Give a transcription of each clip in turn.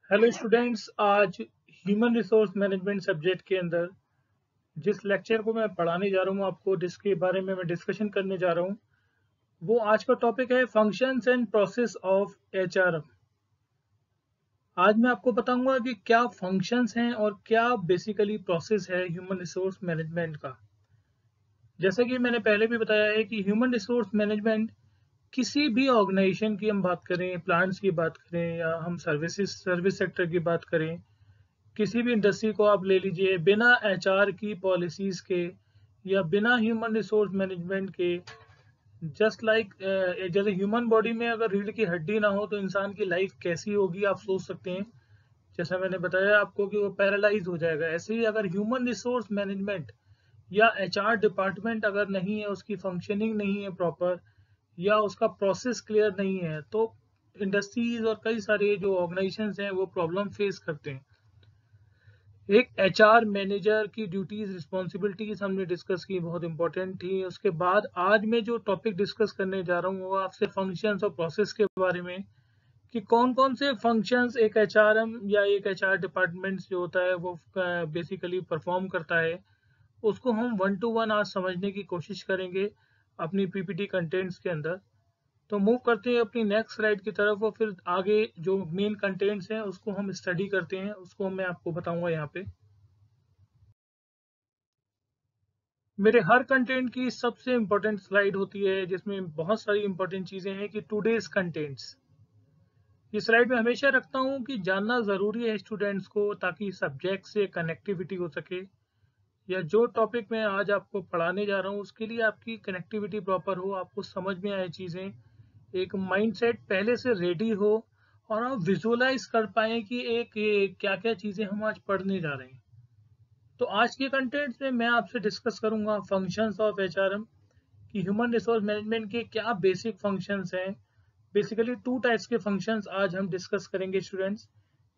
Hello students. आज human resource management subject के अंदर जिस लेक्चर को मैं पढ़ाने जा रहा हूँ आपको, जिसके बारे में मैं डिस्कशन करने जा रहा हूँ, वो आज का टॉपिक है functions and process of HRM. आज मैं आपको बताऊंगा कि क्या फंक्शंस हैं और क्या बेसिकली प्रोसेस है ह्यूमन रिसोर्स मैनेजमेंट का। जैसा कि मैंने पहले भी बताया है कि ह्यूमन रिसोर्स मैनेजमेंट किसी भी ऑर्गेनाइजेशन की हम बात करें, प्लांट्स की बात करें या हम सर्विस सेक्टर की बात करें, किसी भी इंडस्ट्री को आप ले लीजिए, बिना एचआर की पॉलिसीज के या बिना ह्यूमन रिसोर्स मैनेजमेंट के, जस्ट लाइक जैसे ह्यूमन बॉडी में अगर रीढ़ की हड्डी ना हो तो इंसान की लाइफ कैसी होगी आप सोच सकते हैं। जैसा मैंने बताया आपको कि वो पैरालाइज हो जाएगा, ऐसे ही अगर ह्यूमन रिसोर्स मैनेजमेंट या एचआर डिपार्टमेंट अगर नहीं है, उसकी फंक्शनिंग नहीं है प्रॉपर, या उसका प्रोसेस क्लियर नहीं है, तो इंडस्ट्रीज और कई सारे जो ऑर्गेनाइजेशंस हैं वो प्रॉब्लम फेस करते हैं। एक एचआर मैनेजर की ड्यूटीज रिस्पॉन्सिबिलिटीज हमने डिस्कस की, बहुत इंपॉर्टेंट थी। उसके बाद आज मैं जो टॉपिक डिस्कस करने जा रहा हूँ वो आपसे फंक्शंस और प्रोसेस के बारे में, कि कौन कौन से फंक्शंस एक एचआरएम या एक एचआर डिपार्टमेंट जो होता है वो बेसिकली परफॉर्म करता है, उसको हम 1 to 1 आज समझने की कोशिश करेंगे अपनी पीपीटी कंटेंट्स के अंदर। तो मूव करते हैं अपनी नेक्स्ट स्लाइड की तरफ और फिर आगे जो मेन कंटेंट्स हैं उसको हम स्टडी करते हैं, उसको मैं आपको बताऊंगा यहाँ पे। मेरे हर कंटेंट की सबसे इम्पोर्टेंट स्लाइड होती है जिसमें बहुत सारी इंपॉर्टेंट चीजें हैं कि टुडेज कंटेंट्स। ये स्लाइड में हमेशा रखता हूँ कि जानना जरूरी है स्टूडेंट्स को, ताकि सब्जेक्ट से कनेक्टिविटी हो सके, या जो टॉपिक मैं आज आपको पढ़ाने जा रहा हूँ उसके लिए आपकी कनेक्टिविटी प्रॉपर हो, आपको समझ में आए चीजें, एक माइंडसेट पहले से रेडी हो और आप विजुअलाइज कर पाए कि एक क्या क्या चीजें हम आज पढ़ने जा रहे हैं। तो आज के कंटेंट्स में मैं आपसे डिस्कस करूंगा फंक्शंस ऑफ एचआरएम, कि ह्यूमन रिसोर्स मैनेजमेंट के क्या बेसिक फंक्शंस हैं। बेसिकली 2 टाइप्स के फंक्शंस आज हम डिस्कस करेंगे स्टूडेंट्स।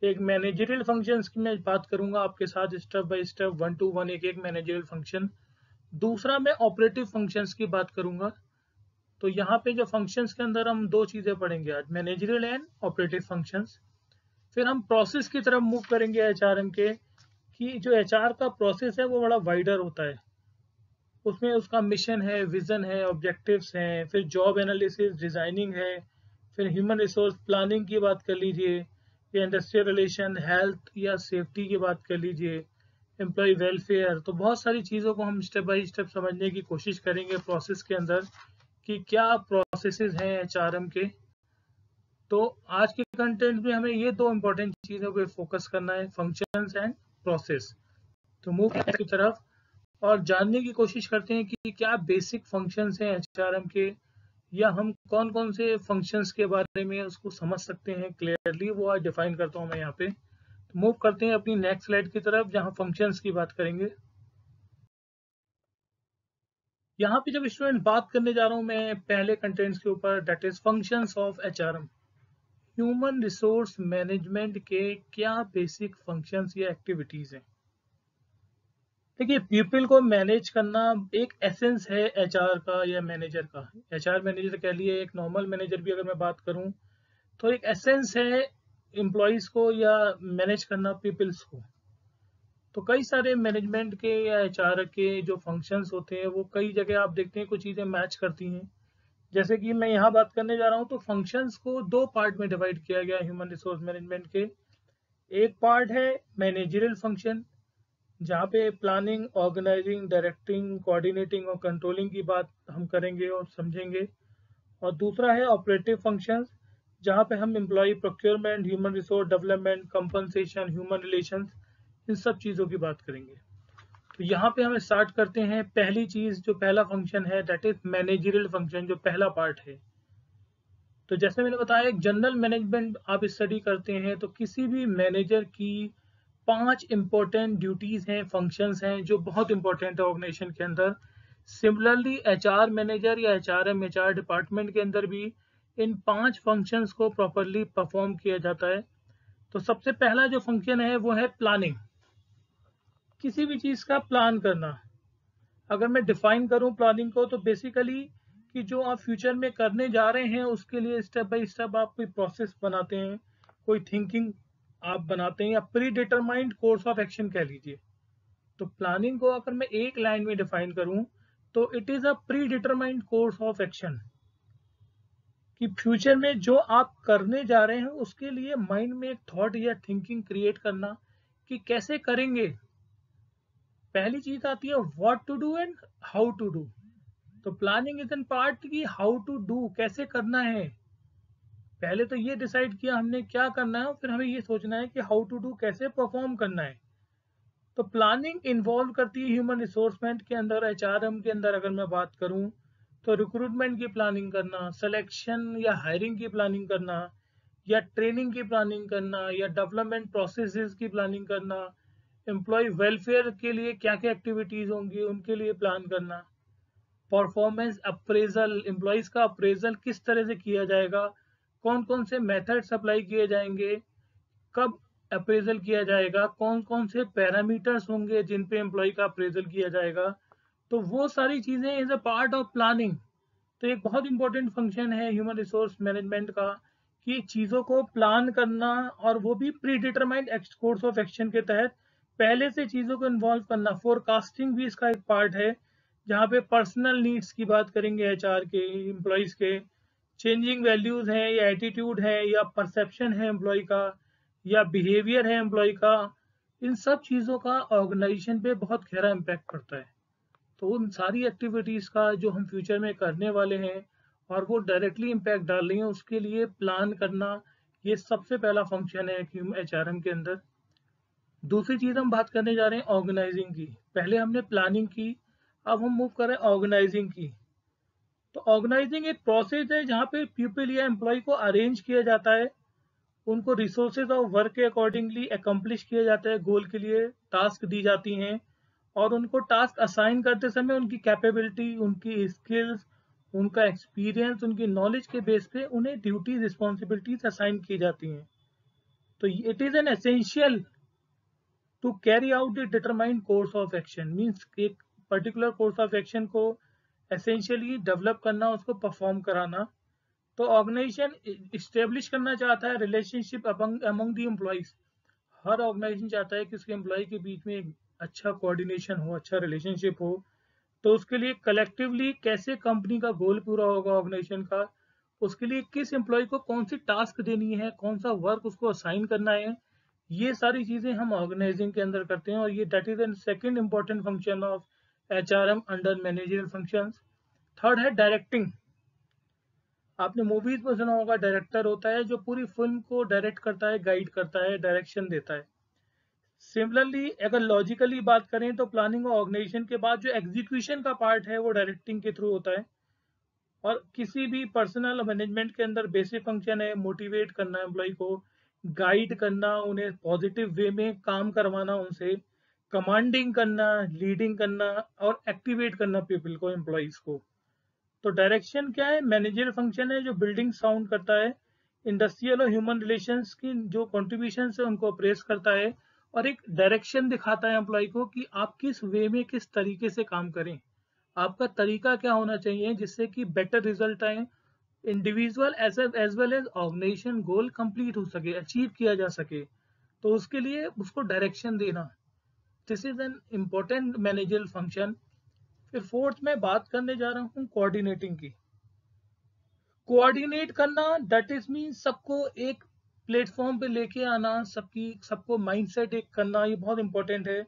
एक मैनेजरियल फंक्शंस की मैं बात करूंगा आपके साथ स्टेप बाय स्टेप 1 to 1 एक एक मैनेजरियल फंक्शन। दूसरा मैं ऑपरेटिव फंक्शंस की बात करूंगा। तो यहाँ पे जो फंक्शंस के अंदर हम दो चीजें पढ़ेंगे आज, मैनेजरियल एंड ऑपरेटिव फंक्शंस। फिर हम प्रोसेस की तरफ मूव करेंगे एचआरएम के, कि जो एचआर का प्रोसेस है वो बड़ा वाइडर होता है। उसमें उसका मिशन है, विजन है, ऑब्जेक्टिव्स हैं, फिर जॉब एनालिसिस, डिजाइनिंग है, फिर ह्यूमन रिसोर्स प्लानिंग की बात कर लीजिए, या इंडस्ट्रियल रिलेशन, हेल्थ या सेफ्टी की बात कर लीजिए, एम्प्लॉय वेलफेयर। तो बहुत सारी चीज़ों को हम स्टेप बाय स्टेप समझने की कोशिश करेंगे प्रोसेस के अंदर, कि क्या प्रोसेसेस हैं एचआरएम के। तो आज के कंटेंट में हमें ये दो इंपॉर्टेंट चीज़ों पे फोकस करना है, फंक्शंस एंड प्रोसेस। तो मूव की तरफ और जानने की कोशिश करते हैं कि क्या बेसिक फंक्शंस हैं एचआरएम के, या हम कौन कौन से फंक्शंस के बारे में उसको समझ सकते हैं क्लियरली, वो आज डिफाइन करता हूं मैं यहाँ पे। तो मूव करते हैं अपनी नेक्स्ट स्लाइड की तरफ जहाँ फंक्शंस की बात करेंगे। यहाँ पे जब स्टूडेंट बात करने जा रहा हूँ मैं पहले कंटेंट्स के ऊपर, that is functions of HRM. Human resource management के क्या बेसिक फंक्शंस या एक्टिविटीज हैं। देखिए, पीपल को मैनेज करना एक एसेंस है एचआर का या मैनेजर का। एचआर मैनेजर कह लिए, एक नॉर्मल मैनेजर भी अगर मैं बात करूं तो एक एसेंस है एम्प्लॉयज को या मैनेज करना पीपल्स को। तो कई सारे मैनेजमेंट के या एचआर के जो फंक्शंस होते हैं वो कई जगह आप देखते हैं कुछ चीज़ें मैच करती हैं। जैसे कि मैं यहाँ बात करने जा रहा हूँ तो फंक्शंस को दो पार्ट में डिवाइड किया गया ह्यूमन रिसोर्स मैनेजमेंट के। एक पार्ट है मैनेजरियल फंक्शन, जहाँ पे प्लानिंग, ऑर्गेनाइजिंग, डायरेक्टिंग, कोऑर्डिनेटिंग और कंट्रोलिंग की बात हम करेंगे और समझेंगे। और दूसरा है ऑपरेटिव फंक्शंस, जहाँ पे हम employ procurement, human resource development, compensation, human relations, इन सब चीज़ों की बात करेंगे। तो यहाँ पे हम स्टार्ट करते हैं। पहली चीज़ जो पहला फंक्शन है दैट इज मैनेजरियल फंक्शन, जो पहला पार्ट है। तो जैसे मैंने बताया, एक जनरल मैनेजमेंट आप स्टडी करते हैं तो किसी भी मैनेजर की 5 इंपॉर्टेंट ड्यूटीज हैं, फंक्शंस हैं जो बहुत इंपॉर्टेंट है ऑर्गेनाइजेशन के अंदर। सिमिलरली एचआर मैनेजर या एचआरएम, एचआर डिपार्टमेंट के अंदर भी इन 5 फंक्शंस को प्रॉपरली परफॉर्म किया जाता है। तो सबसे पहला जो फंक्शन है वो है प्लानिंग, किसी भी चीज़ का प्लान करना। अगर मैं डिफाइन करूं प्लानिंग को तो बेसिकली कि जो आप फ्यूचर में करने जा रहे हैं उसके लिए स्टेप बाय स्टेप आप कोई प्रोसेस बनाते हैं, कोई थिंकिंग आप बनाते हैं या pre determined course of action कह लीजिए। तो प्लानिंग को अगर मैं एक लाइन में डिफाइन करूं तो it is a pre determined course of action, कि फ्यूचर में जो आप करने जा रहे हैं उसके लिए माइंड में एक थॉट या थिंकिंग क्रिएट करना कि कैसे करेंगे। पहली चीज आती है what to do and how to do. तो प्लानिंग इज एन पार्ट की हाउ टू डू कैसे करना है। पहले तो ये डिसाइड किया हमने क्या करना है और फिर हमें ये सोचना है कि हाउ टू डू कैसे परफॉर्म करना है। तो प्लानिंग इन्वॉल्व करती है ह्यूमन रिसोर्समेंट के अंदर, एचआरएम के अंदर अगर मैं बात करूं तो रिक्रूटमेंट की प्लानिंग करना, सिलेक्शन या हायरिंग की प्लानिंग करना, या ट्रेनिंग की प्लानिंग करना, या डेवलपमेंट प्रोसेसेस की प्लानिंग करना, एम्प्लॉय वेलफेयर के लिए क्या क्या एक्टिविटीज होंगी उनके लिए प्लान करना, परफॉर्मेंस अप्रेजल, एम्प्लॉयज का अप्रेजल किस तरह से किया जाएगा, कौन कौन से मेथड्स अप्लाई किए जाएंगे, कब अप्रेजल किया जाएगा, कौन कौन से पैरामीटर्स होंगे जिन पे एम्प्लॉय का अप्रेजल किया जाएगा। तो वो सारी चीजें is a part of planning. तो एक बहुत इंपॉर्टेंट फंक्शन है ह्यूमन रिसोर्स मैनेजमेंट का कि चीज़ों को प्लान करना, और वो भी pre determined course of action के तहत पहले से चीज़ों को इन्वॉल्व करना। फोरकास्टिंग भी इसका एक पार्ट है, जहाँ पे पर्सनल नीड्स की बात करेंगे एचआर के, एम्प्लॉयज़ के चेंजिंग वैल्यूज है या एटीट्यूड है या परसेप्शन है एम्प्लॉय का या बिहेवियर है एम्प्लॉय का, इन सब चीज़ों का ऑर्गेनाइजेशन पे बहुत गहरा इम्पैक्ट पड़ता है। तो उन सारी एक्टिविटीज़ का जो हम फ्यूचर में करने वाले हैं और वो डायरेक्टली इम्पैक्ट डाल रही हैं, उसके लिए प्लान करना ये सबसे पहला फंक्शन है एचआरएम के अंदर। दूसरी चीज़ हम बात करने जा रहे हैं ऑर्गेनाइजिंग की। पहले हमने प्लानिंग की, अब हम मूव कर रहे हैं ऑर्गेनाइजिंग की। तो ऑर्गेनाइजिंग एक प्रोसेस है जहाँ पे पीपल या एम्प्लॉय को अरेंज किया जाता है, उनको रिसोर्सेज और वर्क के अकॉर्डिंगली एकम्प्लिश किया जाता है, गोल के लिए टास्क दी जाती हैं, और उनको टास्क असाइन करते समय उनकी कैपेबिलिटी, उनकी स्किल्स, उनका एक्सपीरियंस, उनकी नॉलेज के बेस पे उन्हें ड्यूटीज रिस्पॉन्सिबिलिटीज असाइन की जाती हैं। तो it is an essential to carry out the determined course of action, means एक पर्टिकुलर कोर्स ऑफ एक्शन को एसेंशियली डेवलप करना, उसको परफॉर्म कराना। तो ऑर्गेनाइजेशन इस्टेब्लिश करना चाहता है रिलेशनशिप अमंग द एम्प्लॉयज। हर ऑर्गेनाइजेशन चाहता है कि उसके एम्प्लॉय के बीच में एक अच्छा कोऑर्डिनेशन हो, अच्छा रिलेशनशिप हो। तो उसके लिए कलेक्टिवली कैसे कंपनी का गोल पूरा होगा ऑर्गेनाइजेशन का, उसके लिए किस एम्प्लॉय को कौन सी टास्क देनी है, कौन सा वर्क उसको असाइन करना है, ये सारी चीजें हम ऑर्गेनाइजिंग के अंदर करते हैं। और ये that is an second important function of HRM under managerial functions. Third है डायरेक्टिंग। आपने मूवीज में सुना होगा डायरेक्टर होता है जो पूरी फिल्म को डायरेक्ट करता है, गाइड करता है, डायरेक्शन देता है। सिमिलरली अगर लॉजिकली बात करें तो प्लानिंग और ऑर्गेनाइजेशन के बाद जो एग्जीक्यूशन का पार्ट है वो डायरेक्टिंग के थ्रू होता है। और किसी भी पर्सनल मैनेजमेंट के अंदर बेसिक फंक्शन है मोटिवेट करना एम्प्लॉय को, गाइड करना, उन्हें पॉजिटिव वे में काम करवाना, उनसे कमांडिंग करना, लीडिंग करना, और एक्टिवेट करना पीपल को, एम्प्लॉयज को। तो डायरेक्शन क्या है, मैनेजर फंक्शन है जो बिल्डिंग साउंड करता है, इंडस्ट्रियल और ह्यूमन रिलेशंस की जो कॉन्ट्रीब्यूशन है उनको अप्रेस करता है, और एक डायरेक्शन दिखाता है एम्प्लॉय को कि आप किस वे में, किस तरीके से काम करें, आपका तरीका क्या होना चाहिए जिससे कि बेटर रिजल्ट आए, individual as well as organisation goal complete हो सके, अचीव किया जा सके। तो उसके लिए उसको डायरेक्शन देना, this is an important managerial function. फिर फोर्थ में बात करने जा रहा हूँ कोऑर्डिनेटिंग की। कोऑर्डिनेट करना दैट इज मीन सबको एक प्लेटफॉर्म पे लेके आना, सबको माइंडसेट एक करना, ये बहुत इंपॉर्टेंट है।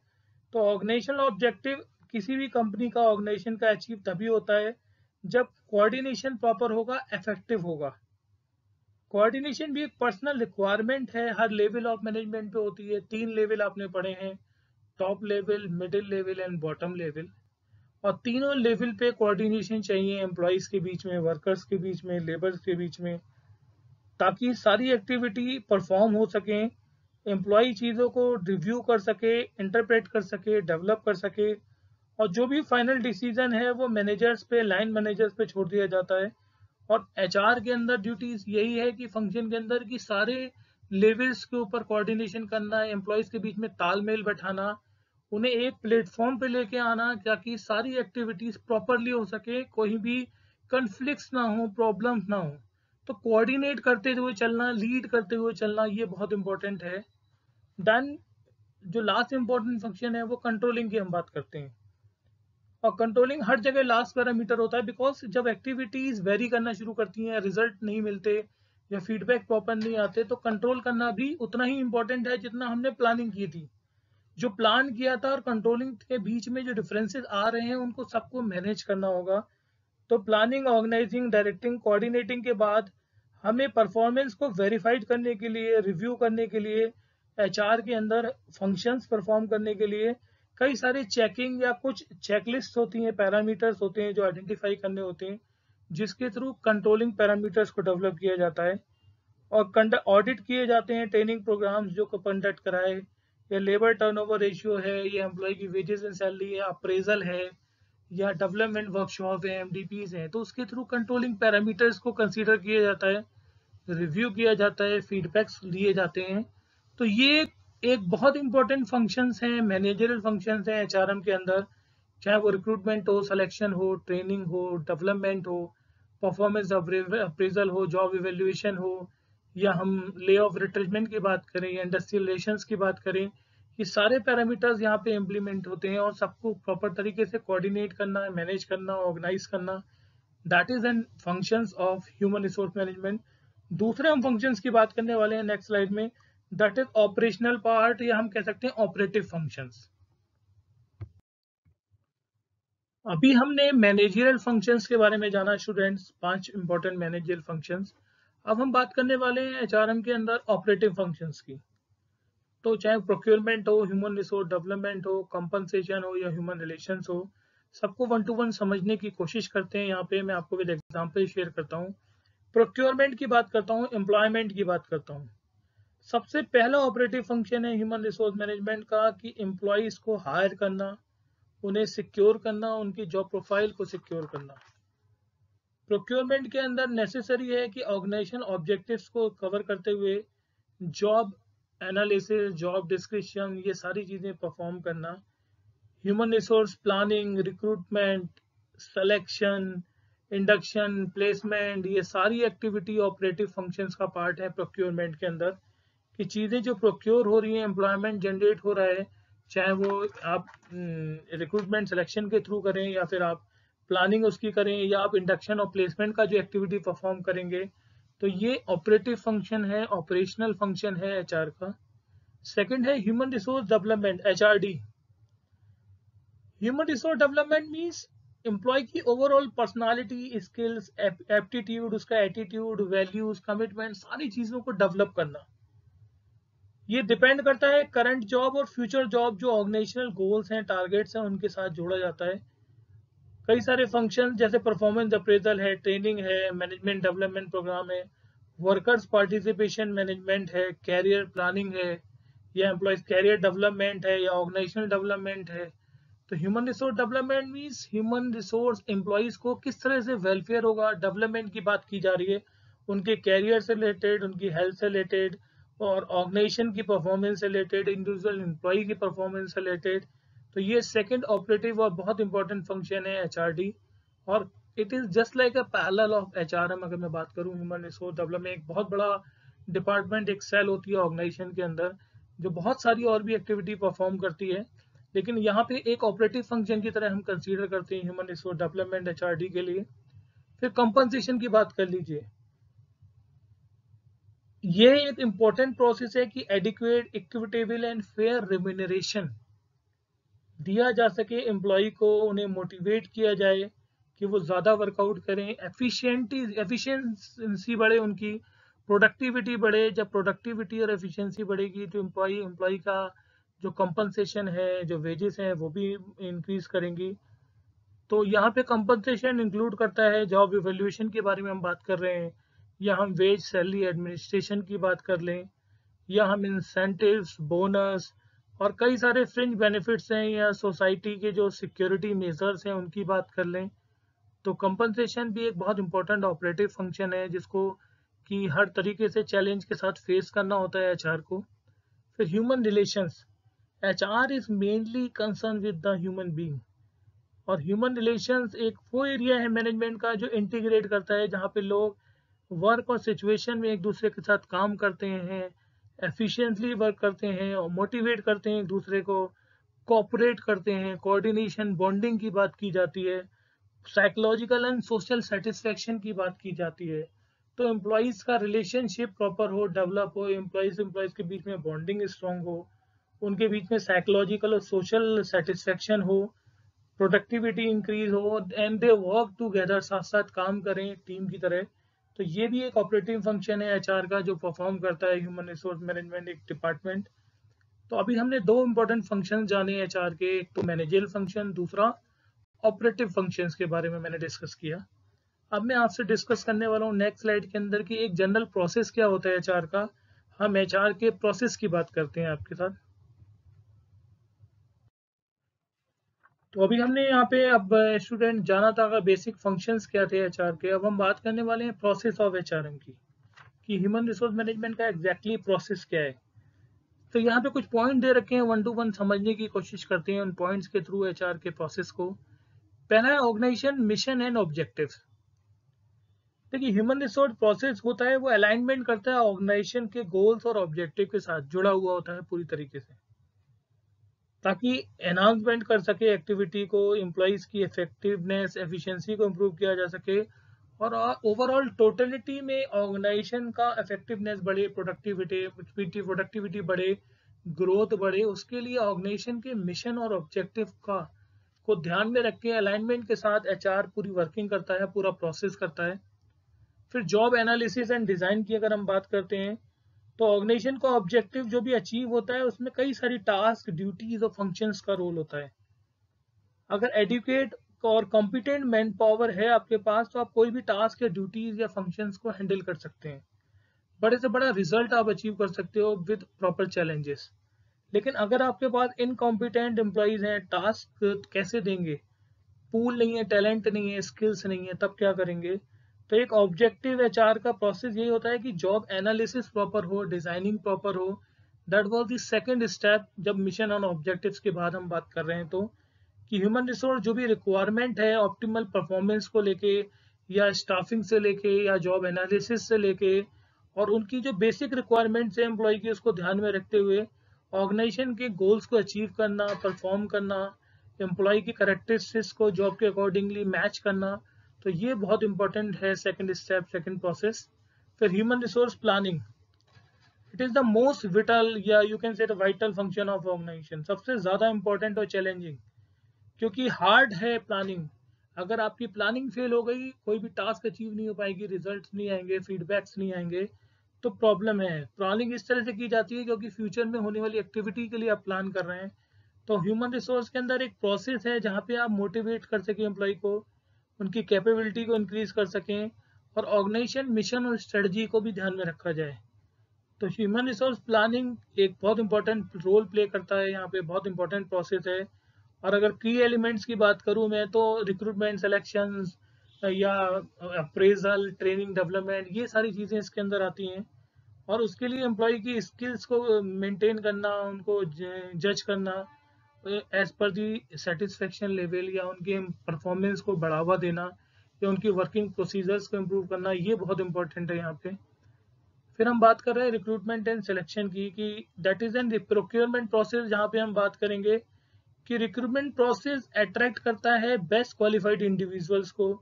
तो ऑर्गेनाइजेशनल ऑब्जेक्टिव किसी भी कंपनी का, ऑर्गेनाइजेशन का अचीव तभी होता है जब कोऑर्डिनेशन प्रॉपर होगा, इफेक्टिव होगा। कोऑर्डिनेशन भी एक पर्सनल रिक्वायरमेंट है, हर लेवल ऑफ मैनेजमेंट पे होती है। 3 लेवल आपने पढ़े हैं, top level, middle level and bottom level. और तीनों लेवल पे कोऑर्डिनेशन चाहिए, एम्प्लॉयज के बीच में, वर्कर्स के बीच में, लेबर्स के बीच में, ताकि सारी एक्टिविटी परफॉर्म हो सके, एम्प्लॉय चीज़ों को रिव्यू कर सके, इंटरप्रेट कर सके, डेवलप कर सके, और जो भी फाइनल डिसीजन है वो मैनेजर्स पे, लाइन मैनेजर्स पे छोड़ दिया जाता है। और एचआर के अंदर ड्यूटीज यही है कि फंक्शन के अंदर कि सारे लेवल्स के ऊपर कोऑर्डिनेशन करना है, एम्प्लॉयज के बीच में तालमेल बैठाना, उन्हें एक प्लेटफॉर्म पे लेके आना ताकि सारी एक्टिविटीज प्रॉपरली हो सके, कोई भी कन्फ्लिक्ट्स ना हो, प्रॉब्लम्स ना हो। तो कोऑर्डिनेट करते हुए चलना, लीड करते हुए चलना, ये बहुत इंपॉर्टेंट है। देन जो लास्ट इंपॉर्टेंट फंक्शन है वो कंट्रोलिंग की हम बात करते हैं। और कंट्रोलिंग हर जगह लास्ट पैरामीटर होता है, बिकॉज जब एक्टिविटीज वेरी करना शुरू करती हैं, रिजल्ट नहीं मिलते या फीडबैक प्रॉपर नहीं आते, तो कंट्रोल करना भी उतना ही इंपॉर्टेंट है जितना हमने प्लानिंग की थी। जो प्लान किया था और कंट्रोलिंग के बीच में जो डिफरेंसेस आ रहे हैं उनको सबको मैनेज करना होगा। तो प्लानिंग, ऑर्गेनाइजिंग, डायरेक्टिंग, कोऑर्डिनेटिंग के बाद हमें परफॉर्मेंस को वेरीफाइड करने के लिए, रिव्यू करने के लिए, एचआर के अंदर फंक्शंस परफॉर्म करने के लिए कई सारे चेकिंग या कुछ चेकलिस्ट होती हैं, पैरामीटर्स होते हैं जो आइडेंटिफाई करने होते हैं, जिसके थ्रू कंट्रोलिंग पैरामीटर्स को डेवलप किया जाता है। और ऑडिट किए जाते हैं ट्रेनिंग प्रोग्राम्स जो को कंडक्ट कराए, या लेबर टर्नओवर रेशियो है, या एम्प्लॉय की वेजेस एंड सैलरी है, अप्रेजल है, या डेवलपमेंट वर्कशॉप है, एमडीपीज हैं, तो उसके थ्रू कंट्रोलिंग पैरामीटर्स को कंसीडर किया जाता है, रिव्यू किया जाता है, फीडबैक्स लिए जाते हैं। तो ये एक बहुत इंपॉर्टेंट फंक्शंस हैं, मैनेजरल फंक्शंस हैं एचआरएम के अंदर, चाहे वो रिक्रूटमेंट हो, सिलेक्शन हो, ट्रेनिंग हो, डेवलपमेंट हो, परफॉर्मेंस अप्रेजल हो, जॉब इवेल्युएशन हो, या हम ले ऑफ रिट्रेजमेंट की बात करें या इंडस्ट्रियल रिलेशंस की बात करें, ये सारे पैरामीटर्स यहाँ पे इम्प्लीमेंट होते हैं और सबको प्रॉपर तरीके से कोऑर्डिनेट करना, मैनेज करना, ऑर्गेनाइज करना, that is an functions of human resource management. दूसरे हम फंक्शंस की बात करने वाले हैं नेक्स्ट स्लाइड में, दैट इज ऑपरेशनल पार्ट, या हम कह सकते हैं ऑपरेटिव फंक्शंस। अभी हमने मैनेजरियल फंक्शंस के बारे में जाना स्टूडेंट्स, 5 इंपॉर्टेंट मैनेजरियल फंक्शंस। अब हम बात करने वाले हैं एचआरएम के अंदर ऑपरेटिव फंक्शंस की। तो चाहे प्रोक्योरमेंट हो, ह्यूमन रिसोर्स डेवलपमेंट हो, कंपनसेशन हो, या ह्यूमन रिलेशंस हो, सबको वन टू वन समझने की कोशिश करते हैं। यहाँ पे मैं आपको विद एग्जांपल शेयर करता हूँ। प्रोक्योरमेंट की बात करता हूँ, एम्प्लॉयमेंट की बात करता हूँ। सबसे पहला ऑपरेटिव फंक्शन है ह्यूमन रिसोर्स मैनेजमेंट का कि एम्प्लॉयज को हायर करना, उन्हें सिक्योर करना, उनकी जॉब प्रोफाइल को सिक्योर करना। प्रोक्योरमेंट के अंदर नेसेसरी है कि ऑर्गेनाइजेशन ऑब्जेक्टिव्स को कवर करते हुए जॉब एनालिसिस, जॉब डिस्क्रिप्शन, ये सारी चीज़ें परफॉर्म करना। Human resource planning, recruitment, selection, induction, placement, ये सारी एक्टिविटी ऑपरेटिव फंक्शंस का पार्ट है प्रोक्योरमेंट के अंदर। कि चीज़ें जो प्रोक्योर हो रही हैं, एम्प्लॉयमेंट जनरेट हो रहा है, चाहे वो आप रिक्रूटमेंट सिलेक्शन के थ्रू करें, या फिर आप प्लानिंग उसकी करें, या आप इंडक्शन और प्लेसमेंट का जो एक्टिविटी परफॉर्म करेंगे, तो ये ऑपरेटिव फंक्शन है, ऑपरेशनल फंक्शन है एचआर का। सेकंड है human resource development, HRD. Human resource development means employ की ओवरऑल पर्सनालिटी, स्किल्स, एप्टीट्यूड, उसका एटीट्यूड, वैल्यूज, कमिटमेंट, सारी चीज़ों को डेवलप करना। ये डिपेंड करता है करंट जॉब और फ्यूचर जॉब, जो ऑर्गेनाइजेशनल गोल्स हैं, टारगेट्स हैं, उनके साथ जोड़ा जाता है। कई सारे फंक्शन जैसे परफॉर्मेंस अप्रेजल है, ट्रेनिंग है, मैनेजमेंट डेवलपमेंट प्रोग्राम है, वर्कर्स पार्टिसिपेशन मैनेजमेंट है, कैरियर प्लानिंग है, या एम्प्लॉयज कैरियर डेवलपमेंट है, या ऑर्गेनाइजेशनल डेवलपमेंट है। तो human resource development means human resource employees को किस तरह से वेलफेयर होगा, डेवलपमेंट की बात की जा रही है, उनके कैरियर से रिलेटेड, उनकी हेल्थ से रिलेटेड, और ऑर्गेनाइजेशन की परफॉर्मेंस से रिलेटेड, इंडिविजुअल एम्प्लॉय की परफॉर्मेंस से रिलेटेड। तो ये सेकंड ऑपरेटिव और बहुत इंपॉर्टेंट फंक्शन है एचआरडी। और it is just like a parallel of HRM. अगर मैं बात करूं, ह्यूमन रिसोर्स डेवलपमेंट एक बहुत बड़ा डिपार्टमेंट, एक सेल होती है ऑर्गेनाइजेशन के अंदर, जो बहुत सारी और भी एक्टिविटी परफॉर्म करती है, लेकिन यहाँ पे एक ऑपरेटिव फंक्शन की तरह हम कंसीडर करते हैं ह्यूमन रिसोर्स डेवलपमेंट एचआरडी के लिए। फिर कंपनसेशन की बात कर लीजिए। ये एक इम्पोर्टेंट प्रोसेस है कि adequate, equitable and fair remuneration दिया जा सके एम्प्लॉय को, उन्हें मोटिवेट किया जाए कि वो ज़्यादा वर्कआउट करें, एफिशिएंसी बढ़े, उनकी प्रोडक्टिविटी बढ़े। जब प्रोडक्टिविटी और एफिशिएंसी बढ़ेगी तो एम्प्लॉय का जो कंपनसेशन है, जो वेजेस हैं, वो भी इंक्रीज करेंगी। तो यहाँ पे कंपनसेशन इंक्लूड करता है जॉब इवैल्यूएशन के बारे में हम बात कर रहे हैं, या हम वेज सैलरी एडमिनिस्ट्रेशन की बात कर लें, या हम इंसेंटिव्स, बोनस, और कई सारे फ्रिंज बेनिफिट्स हैं, या सोसाइटी के जो सिक्योरिटी मेजर्स हैं उनकी बात कर लें। तो कंपनसेशन भी एक बहुत इंपॉर्टेंट ऑपरेटिव फंक्शन है, जिसको कि हर तरीके से चैलेंज के साथ फेस करना होता है एचआर को। फिर human relations, HR is mainly concern with the human being. और ह्यूमन रिलेशंस एक वो एरिया है मैनेजमेंट का जो इंटीग्रेट करता है, जहाँ पे लोग वर्क और सिचुएशन में एक दूसरे के साथ काम करते हैं, एफिशिएंटली वर्क करते हैं और मोटिवेट करते हैं एक दूसरे को, कोऑपरेट करते हैं, कोऑर्डिनेशन बॉन्डिंग की बात की जाती है, साइकोलॉजिकल एंड सोशल सेटिस्फेक्शन की बात की जाती है। तो एम्प्लॉयज का रिलेशनशिप प्रॉपर हो, डेवलप हो, एम्प्लॉयज के बीच में बॉन्डिंग स्ट्रांग हो, उनके बीच में साइकोलॉजिकल और सोशल सेटिस्फेक्शन हो, प्रोडक्टिविटी इंक्रीज हो एंड दे वर्क टुगेदर, साथ साथ काम करें टीम की तरह। तो ये भी एक ऑपरेटिव फंक्शन है एचआर का जो परफॉर्म करता है ह्यूमन रिसोर्स मैनेजमेंट एक डिपार्टमेंट। तो अभी हमने दो इंपॉर्टेंट फंक्शन जाने एचआर के, एक तो मैनेजरियल फंक्शन, दूसरा ऑपरेटिव फंक्शंस के बारे में मैंने डिस्कस किया। अब मैं आपसे डिस्कस करने वाला हूँ नेक्स्ट स्लाइड के अंदर कि एक जनरल प्रोसेस क्या होता है एचआर का। हम एचआर के प्रोसेस की बात करते हैं आपके साथ। तो अभी हमने यहाँ पे अब स्टूडेंट जाना था अगर बेसिक फंक्शंस क्या थे एचआर के। अब हम बात करने वाले हैं प्रोसेस ऑफ एचआरएम की, कि ह्यूमन रिसोर्स मैनेजमेंट का एग्जैक्टली प्रोसेस क्या है। तो यहाँ पे कुछ पॉइंट दे रखे हैं, वन टू वन समझने की कोशिश करते हैं उन पॉइंट्स के थ्रू एचआर के प्रोसेस को। पहला है ऑर्गेनाइजेशन मिशन एंड ऑब्जेक्टिव्स। देखिए ह्यूमन रिसोर्स प्रोसेस होता है वो अलाइनमेंट करता है ऑर्गेनाइजेशन के गोल्स और ऑब्जेक्टिव के साथ जुड़ा हुआ होता है पूरी तरीके से, ताकि एनहांसमेंट कर सके एक्टिविटी को, एम्प्लॉइज की इफेक्टिवनेस एफिशिएंसी को इम्प्रूव किया जा सके और ओवरऑल टोटलिटी में ऑर्गेनाइजेशन का इफेक्टिवनेस बढ़े, प्रोडक्टिविटी बढ़े, ग्रोथ बढ़े। उसके लिए ऑर्गेनाइजेशन के मिशन और ऑब्जेक्टिव का को ध्यान में रख के अलाइनमेंट के साथ एचआर पूरी वर्किंग करता है, पूरा प्रोसेस करता है। फिर जॉब एनालिसिस एंड डिजाइन की अगर हम बात करते हैं तो ऑर्गेनाइजेशन का ऑब्जेक्टिव जो भी अचीव होता है उसमें कई सारी टास्क, ड्यूटीज और फंक्शंस का रोल होता है। अगर एडुकेट और कॉम्पिटेंट मैन पावर है आपके पास तो आप कोई भी टास्क या ड्यूटीज या फंक्शंस को हैंडल कर सकते हैं, बड़े से बड़ा रिजल्ट आप अचीव कर सकते हो विद प्रॉपर चैलेंजेस। लेकिन अगर आपके पास इनकॉम्पिटेंट एम्प्लॉइज हैं, टास्क कैसे देंगे, पूल नहीं है, टैलेंट नहीं है, स्किल्स नहीं है, तब क्या करेंगे। तो एक ऑब्जेक्टिव एचआर का प्रोसेस यही होता है कि जॉब एनालिसिस प्रॉपर हो, डिजाइनिंग प्रॉपर हो। That was the second step जब मिशन ऑन ऑब्जेक्टिव्स के बाद हम बात कर रहे हैं, तो कि ह्यूमन रिसोर्स जो भी रिक्वायरमेंट है ऑप्टिमल परफॉर्मेंस को लेके या स्टाफिंग से लेके या जॉब एनालिसिस से लेके और उनकी जो बेसिक रिक्वायरमेंट्स है एम्प्लॉय की उसको ध्यान में रखते हुए ऑर्गेनाइजेशन के गोल्स को अचीव करना, परफॉर्म करना, एम्प्लॉय की करेक्टरिस्टिक्स को जॉब के अकॉर्डिंगली मैच करना। तो ये बहुत इंपॉर्टेंट है सेकंड स्टेप, सेकंड प्रोसेस। फिर human resource planning, it is the most vital या you can say vital function of organisation, सबसे ज्यादा इंपॉर्टेंट और चैलेंजिंग, क्योंकि हार्ड है प्लानिंग। अगर आपकी प्लानिंग फेल हो गई, कोई भी टास्क अचीव नहीं हो पाएगी, रिजल्ट्स नहीं आएंगे, फीडबैक्स नहीं आएंगे, तो प्रॉब्लम है। प्लानिंग इस तरह से की जाती है क्योंकि फ्यूचर में होने वाली एक्टिविटी के लिए आप प्लान कर रहे हैं। तो ह्यूमन रिसोर्स के अंदर एक प्रोसेस है जहाँ पे आप मोटिवेट कर सकें एम्प्लॉय को, उनकी कैपेबिलिटी को इंक्रीज कर सकें और ऑर्गेनाइजेशन मिशन और स्ट्रेटजी को भी ध्यान में रखा जाए। तो ह्यूमन रिसोर्स प्लानिंग एक बहुत इंपॉर्टेंट रोल प्ले करता है, यहाँ पे बहुत इंपॉर्टेंट प्रोसेस है। और अगर की एलिमेंट्स की बात करूँ मैं तो रिक्रूटमेंट, सिलेक्शंस या अप्रेजल, ट्रेनिंग, डेवलपमेंट, ये सारी चीज़ें इसके अंदर आती हैं। और उसके लिए एम्प्लॉय की स्किल्स को मेंटेन करना, उनको जज करना एज पर दी सेटिस्फेक्शन लेवल या उनके परफॉर्मेंस को बढ़ावा देना या उनकी वर्किंग प्रोसीजर्स को इम्प्रूव करना, ये बहुत इंपॉर्टेंट है यहाँ पे। फिर हम बात कर रहे हैं रिक्रूटमेंट एंड सिलेक्शन की, कि that is an procurement process, जहाँ पे हम बात करेंगे कि रिक्रूटमेंट प्रोसेस अट्रैक्ट करता है बेस्ट क्वालिफाइड इंडिविजुअल्स को।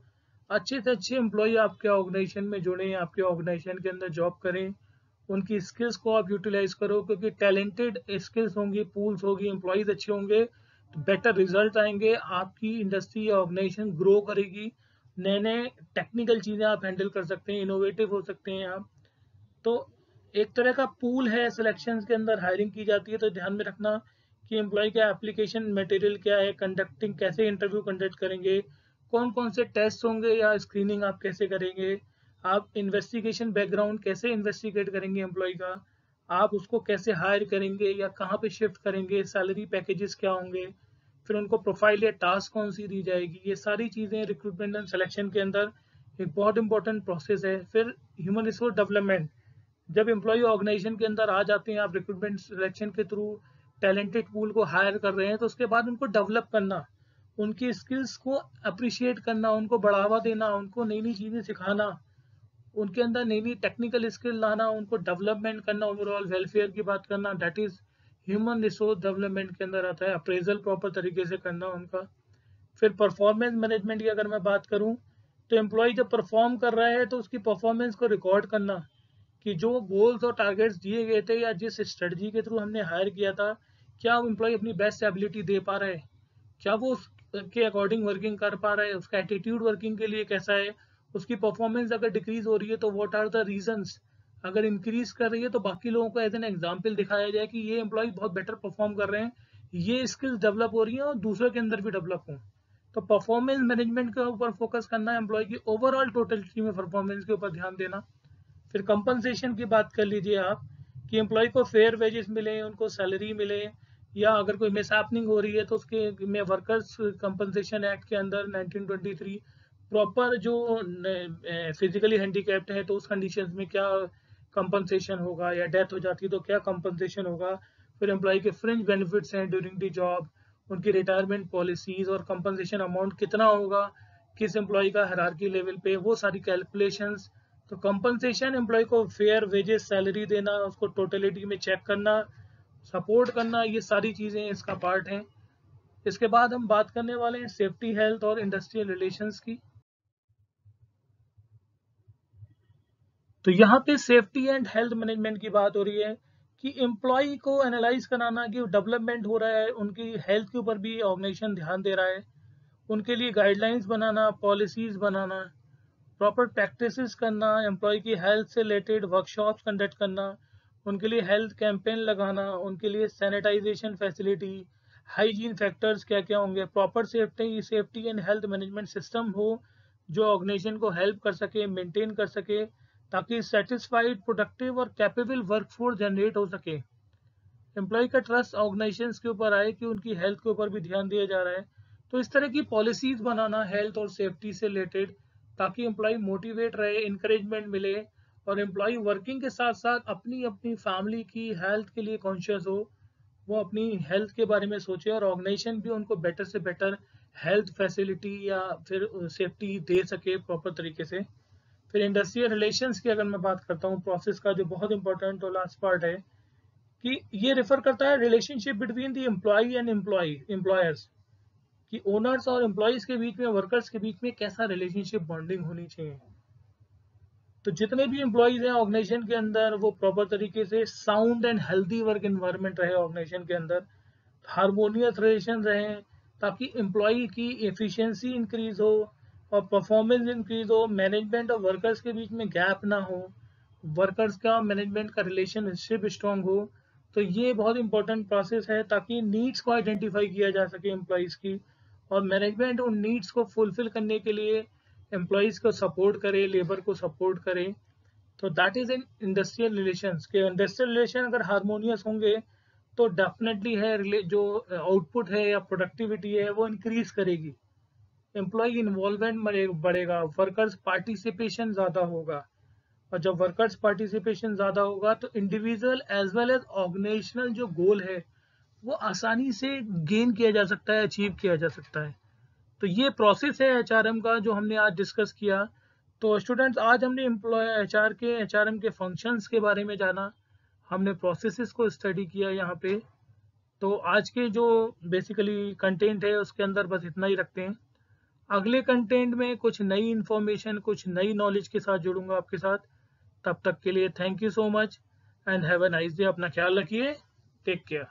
अच्छे से अच्छे एम्प्लॉय आपके ऑर्गेनाइजेशन में जुड़े, आपके ऑर्गेनाइजेशन के अंदर जॉब करें, उनकी स्किल्स को आप यूटिलाइज करो, क्योंकि टैलेंटेड स्किल्स होंगी, पूल्स होगी, एम्प्लॉयज अच्छे होंगे तो बेटर रिजल्ट आएंगे, आपकी इंडस्ट्री या ऑर्गेनाइजेशन ग्रो करेगी, नए नए टेक्निकल चीज़ें आप हैंडल कर सकते हैं, इनोवेटिव हो सकते हैं आप। तो एक तरह का पूल है, सिलेक्शन के अंदर हायरिंग की जाती है। तो ध्यान में रखना कि एम्प्लॉय का एप्लीकेशन मटेरियल क्या है, कंडक्टिंग कैसे इंटरव्यू कंडक्ट करेंगे, कौन कौन से टेस्ट होंगे या स्क्रीनिंग आप कैसे करेंगे, आप इन्वेस्टिगेशन बैकग्राउंड कैसे इन्वेस्टिगेट करेंगे एम्प्लॉय का, आप उसको कैसे हायर करेंगे या कहाँ पे शिफ्ट करेंगे, सैलरी पैकेजेस क्या होंगे, फिर उनको प्रोफाइल या टास्क कौन सी दी जाएगी, ये सारी चीज़ें रिक्रूटमेंट एंड सिलेक्शन के अंदर एक बहुत इंपॉर्टेंट प्रोसेस है। फिर ह्यूमन रिसोर्स डेवलपमेंट, जब एम्प्लॉय ऑर्गेनाइजेशन के अंदर आ जाते हैं, आप रिक्रूटमेंट सिलेक्शन के थ्रू टैलेंटेड पूल को हायर कर रहे हैं, तो उसके बाद उनको डेवलप करना, उनकी स्किल्स को अप्रिशिएट करना, उनको बढ़ावा देना, उनको नई नई चीज़ें सिखाना, उनके अंदर नई नई टेक्निकल स्किल लाना, उनको डेवलपमेंट करना, ओवरऑल वेलफेयर की बात करना, that is human resource development के अंदर आता है। अप्रेजल प्रॉपर तरीके से करना उनका। फिर परफॉर्मेंस मैनेजमेंट की अगर मैं बात करूं, तो एम्प्लॉय जब परफॉर्म कर रहा है तो उसकी परफॉर्मेंस को रिकॉर्ड करना कि जो गोल्स और टारगेट्स दिए गए थे या जिस स्ट्रेटजी के थ्रू हमने हायर किया था, क्या एम्प्लॉय अपनी बेस्ट एबिलिटी दे पा रहा है, क्या वो उसके अकॉर्डिंग वर्किंग कर पा रहा है, उसका एटीट्यूड वर्किंग के लिए कैसा है, उसकी परफॉर्मेंस अगर डिक्रीज हो रही है तो व्हाट आर द रीजंस, अगर इंक्रीज कर रही है तो बाकी लोगों को एज एन एग्जाम्पल दिखाया जाए कि ये एम्प्लॉय बहुत बेटर परफॉर्म कर रहे हैं, ये स्किल्स डेवलप हो रही हैं और दूसरों के अंदर भी डेवलप हों। तो परफॉर्मेंस मैनेजमेंट के ऊपर फोकस करना, एम्प्लॉय की ओवरऑल टोटलिटी में परफॉर्मेंस के ऊपर ध्यान देना। फिर कंपनसेशन की बात कर लीजिए आप, कि एम्प्लॉय को फेयर वेजेस मिले, उनको सैलरी मिले, या अगर कोई मिसहैपनिंग हो रही है तो उसके में वर्कर्स कंपनसेशन एक्ट के अंदर 1923 प्रॉपर जो फिजिकली हैंडीकैप्ड है तो उस कंडीशंस में क्या कंपनसेशन होगा, या डेथ हो जाती है तो क्या कंपनसेशन होगा। फिर एम्प्लॉय के फ्रिंज बेनिफिट्स हैं ड्यूरिंग द जॉब, उनकी रिटायरमेंट पॉलिसीज और कंपनसेशन अमाउंट कितना होगा किस एम्प्लॉय का हायरार्की लेवल पे, वो सारी कैलकुलेशंस। तो कंपनसेशन एम्प्लॉय को फेयर वेजेस सैलरी देना, उसको टोटलिटी में चेक करना, सपोर्ट करना, ये सारी चीज़ें इसका पार्ट हैं। इसके बाद हम बात करने वाले हैं सेफ्टी, हेल्थ और इंडस्ट्रियल रिलेशंस की। तो यहाँ पे सेफ्टी एंड हेल्थ मैनेजमेंट की बात हो रही है कि एम्प्लॉय को एनालाइज कराना कि डेवलपमेंट हो रहा है, उनकी हेल्थ के ऊपर भी ऑर्गेनाइजेशन ध्यान दे रहा है, उनके लिए गाइडलाइंस बनाना, पॉलिसीज बनाना, प्रॉपर प्रैक्टिसेस करना, एम्प्लॉय की हेल्थ से रिलेटेड वर्कशॉप्स कंडक्ट करना, उनके लिए हेल्थ कैंपेन लगाना, उनके लिए सैनिटाइजेशन फैसिलिटी, हाइजीन फैक्टर्स क्या क्या होंगे, proper safety and health management system हो जो ऑर्गेनाइजेशन को हेल्प कर सके, मेंटेन कर सके, ताकि सेटिस्फाइड, प्रोडक्टिव और कैपेबल वर्कफोर्स जनरेट हो सके। एम्प्लॉय का ट्रस्ट ऑर्गेनाइजेशंस के ऊपर आए कि उनकी हेल्थ के ऊपर भी ध्यान दिया जा रहा है। तो इस तरह की पॉलिसीज बनाना हेल्थ और सेफ्टी से रिलेटेड, ताकि एम्प्लॉय मोटिवेट रहे, इंकरेजमेंट मिले, और एम्प्लॉय वर्किंग के साथ साथ अपनी अपनी फैमिली की हेल्थ के लिए कॉन्शियस हो, वो अपनी हेल्थ के बारे में सोचे और ऑर्गेनाइजेशन भी उनको बेटर से बेटर हेल्थ फैसिलिटी या फिर सेफ्टी दे सके प्रॉपर तरीके से। फिर इंडस्ट्रियल रिलेशंस की अगर मैं बात करता हूँ, प्रोसेस का जो बहुत इंपॉर्टेंट और लास्ट पार्ट है, कि ये रेफर करता है relationship between the employ and employers, कि ओनर्स और एम्प्लॉयज के बीच में, वर्कर्स के बीच में कैसा रिलेशनशिप बॉन्डिंग होनी चाहिए। तो जितने भी एम्प्लॉयज हैं ऑर्गेनाइजेशन के अंदर, वो प्रॉपर तरीके से sound and healthy work environment रहे ऑर्गेनाइजेशन के अंदर, हार्मोनियस रिलेशन रहे, ताकि एम्प्लॉय की एफिशिएंसी इंक्रीज हो और परफॉर्मेंस इंक्रीज हो, मैनेजमेंट और वर्कर्स के बीच में गैप ना हो, वर्कर्स का मैनेजमेंट का रिलेशनशिप स्ट्रांग हो। तो ये बहुत इंपॉर्टेंट प्रोसेस है ताकि नीड्स को आइडेंटिफाई किया जा सके एम्प्लॉयज़ की, और मैनेजमेंट उन नीड्स को फुलफिल करने के लिए एम्प्लॉयज़ को सपोर्ट करे, लेबर को सपोर्ट करे। तो that is in industrial relations के। इंडस्ट्रियल रिलेशन अगर हारमोनियस होंगे तो डेफिनेटली है जो आउटपुट है या प्रोडक्टिविटी है वो इंक्रीज करेगी, एम्प्लॉय इन्वॉल्वमेंट बढ़ेगा, वर्कर्स पार्टिसिपेशन ज़्यादा होगा, और जब वर्कर्स पार्टिसिपेशन ज़्यादा होगा तो individual as well as organisational जो गोल है वो आसानी से गेन किया जा सकता है, अचीव किया जा सकता है। तो ये प्रोसेस है एचआरएम का जो हमने आज डिस्कस किया। तो स्टूडेंट्स, आज हमने एम्प्लॉय एचआरएम के फंक्शंस के बारे में जाना, हमने प्रोसेसेस को स्टडी किया यहाँ पे। तो आज के जो बेसिकली कंटेंट है उसके अंदर बस इतना ही रखते हैं। अगले कंटेंट में कुछ नई इन्फॉर्मेशन, कुछ नई नॉलेज के साथ जुड़ूंगा आपके साथ। तब तक के लिए thank you so much and have a nice day. अपना ख्याल रखिए, टेक केयर।